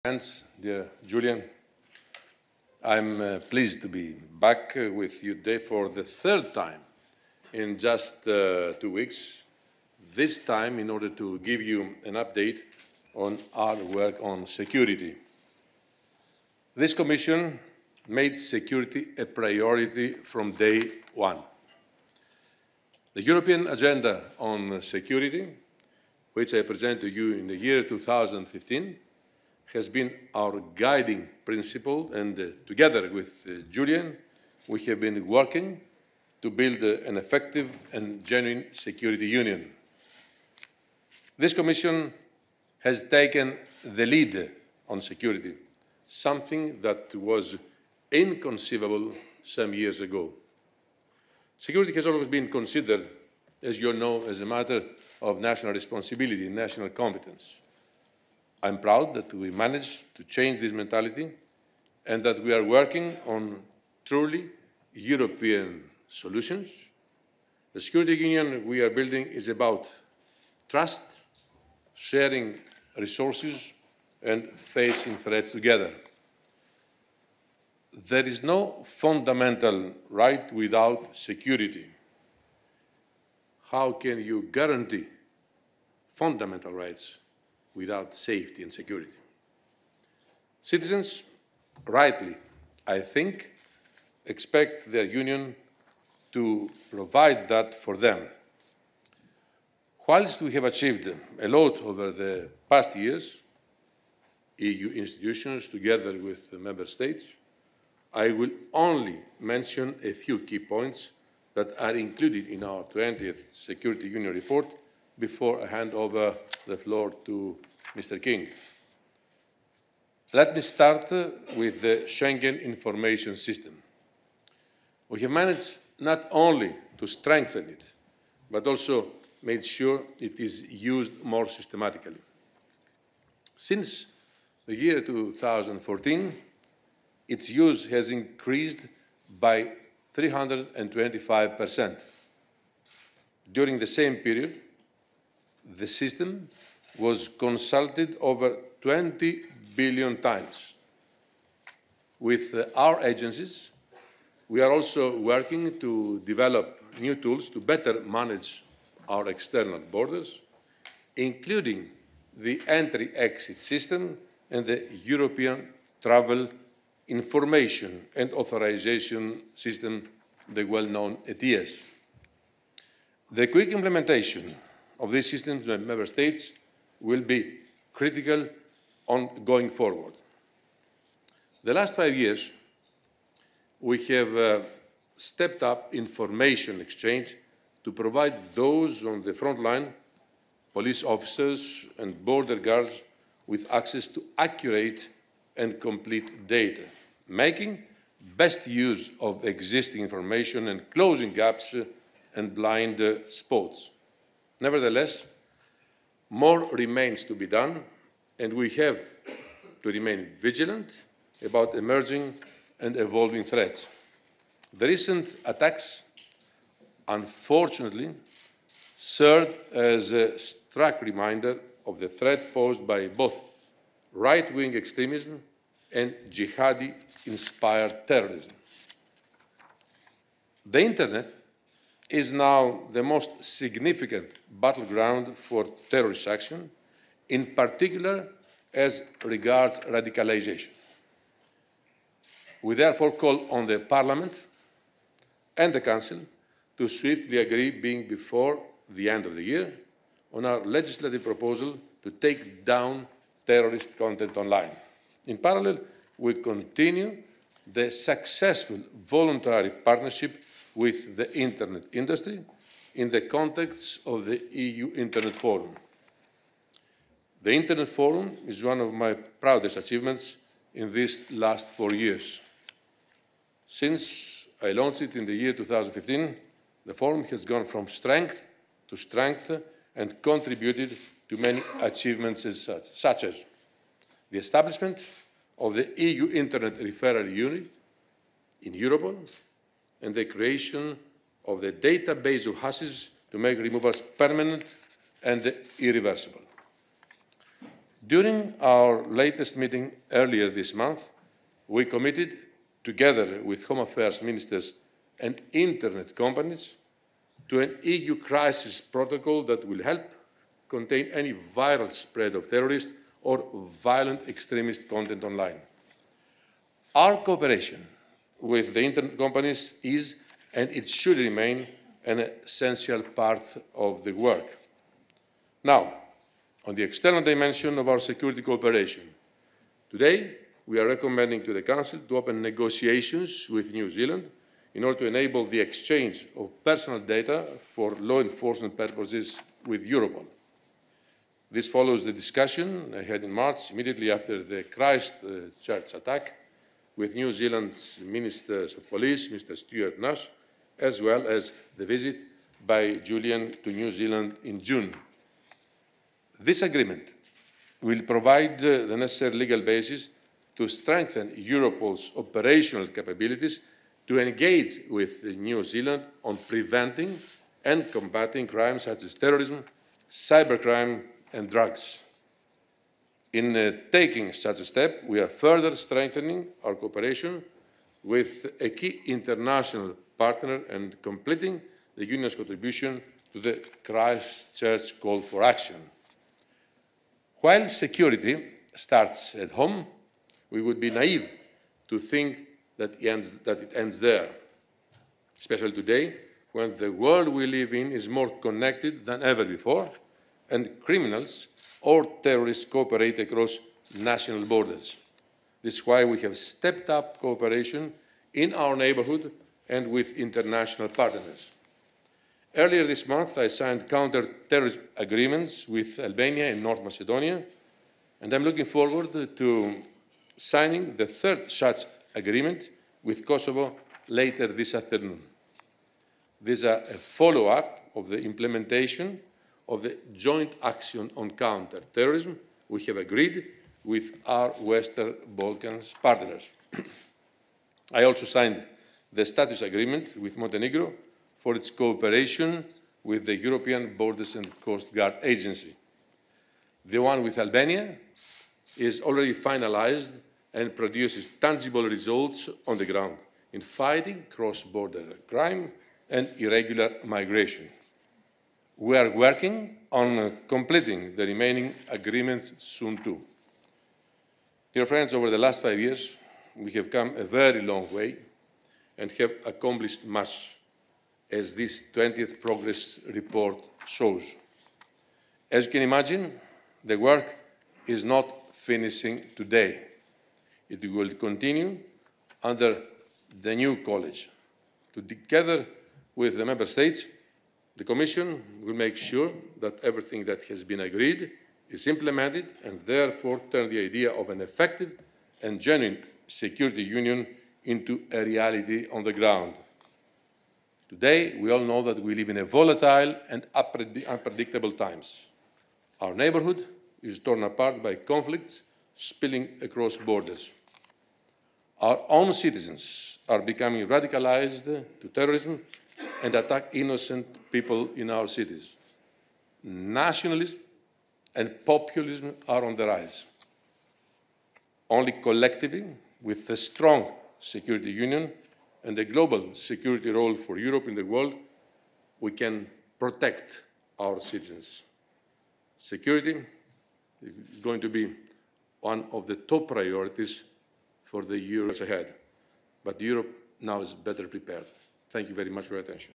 Dear Julian, I'm pleased to be back with you today for the third time in just 2 weeks, this time in order to give you an update on our work on security. This Commission made security a priority from day one. The European Agenda on Security, which I present to you in the year 2015, has been our guiding principle, and together with Julian, we have been working to build an effective and genuine security union. This Commission has taken the lead on security, something that was inconceivable some years ago. Security has always been considered, as you all know, as a matter of national responsibility and national competence. I'm proud that we managed to change this mentality and that we are working on truly European solutions. The security union we are building is about trust, sharing resources, and facing threats together. There is no fundamental right without security. How can you guarantee fundamental rights without safety and security? Citizens, rightly, I think, expect their union to provide that for them. Whilst we have achieved a lot over the past years, EU institutions together with the Member States, I will only mention a few key points that are included in our 20th Security Union report before I hand over the floor to Mr. King. Let me start with the Schengen Information System. We have managed not only to strengthen it, but also made sure it is used more systematically. Since the year 2014, its use has increased by 325%. During the same period, the system was consulted over 20 billion times. With our agencies, we are also working to develop new tools to better manage our external borders, including the entry-exit system and the European Travel Information and Authorization System, the well-known ETIAS. The quick implementation of these systems in Member States will be critical going forward. The last 5 years, we have stepped up information exchange to provide those on the front line, police officers and border guards, with access to accurate and complete data, making best use of existing information and closing gaps and blind spots. Nevertheless, more remains to be done, and we have to remain vigilant about emerging and evolving threats. The recent attacks, unfortunately, served as a stark reminder of the threat posed by both right-wing extremism and jihadi-inspired terrorism. The Internet is now the most significant battleground for terrorist action, in particular as regards radicalization. We therefore call on the Parliament and the Council to swiftly agree, being before the end of the year, on our legislative proposal to take down terrorist content online. In parallel, we continue the successful voluntary partnership with the Internet industry in the context of the EU Internet Forum. The Internet Forum is one of my proudest achievements in these last 4 years. Since I launched it in the year 2015, the Forum has gone from strength to strength and contributed to many achievements such as the establishment of the EU Internet Referral Unit in Europol and the creation of the database of hashes to make removals permanent and irreversible. During our latest meeting earlier this month, we committed, together with Home Affairs ministers and internet companies, to an EU crisis protocol that will help contain any viral spread of terrorist or violent extremist content online. Our cooperation with the internet companies is, and it should remain, an essential part of the work. Now, on the external dimension of our security cooperation, today we are recommending to the Council to open negotiations with New Zealand in order to enable the exchange of personal data for law enforcement purposes with Europol. This follows the discussion I had in March, immediately after the Christchurch attack, with New Zealand's Ministers of Police, Mr. Stuart Nash, as well as the visit by Julian to New Zealand in June. This agreement will provide the necessary legal basis to strengthen Europol's operational capabilities to engage with New Zealand on preventing and combating crimes such as terrorism, cybercrime, and drugs. In taking such a step, we are further strengthening our cooperation with a key international partner and completing the Union's contribution to the Christchurch call for action. While security starts at home, we would be naive to think that it ends there, especially today, when the world we live in is more connected than ever before, and criminals or terrorists cooperate across national borders. This is why we have stepped up cooperation in our neighbourhood and with international partners. Earlier this month, I signed counter-terrorism agreements with Albania and North Macedonia, and I'm looking forward to signing the third such agreement with Kosovo later this afternoon. These are a follow-up of the implementation of the joint action on counter-terrorism we have agreed with our Western Balkans partners. I also signed the status agreement with Montenegro for its cooperation with the European Borders and Coast Guard Agency. The one with Albania is already finalized and produces tangible results on the ground in fighting cross-border crime and irregular migration. We are working on completing the remaining agreements soon too. Dear friends, over the last 5 years, we have come a very long way and have accomplished much, as this 20th Progress Report shows. As you can imagine, the work is not finishing today. It will continue under the new college. Together with the Member States, the Commission will make sure that everything that has been agreed is implemented and therefore turn the idea of an effective and genuine security union into a reality on the ground. Today, we all know that we live in a volatile and unpredictable times. Our neighbourhood is torn apart by conflicts spilling across borders. Our own citizens are becoming radicalized to terrorism and attack innocent people in our cities. Nationalism and populism are on the rise. Only collectively, with a strong security union and a global security role for Europe in the world, we can protect our citizens. Security is going to be one of the top priorities for the years ahead. But Europe now is better prepared. Thank you very much for your attention.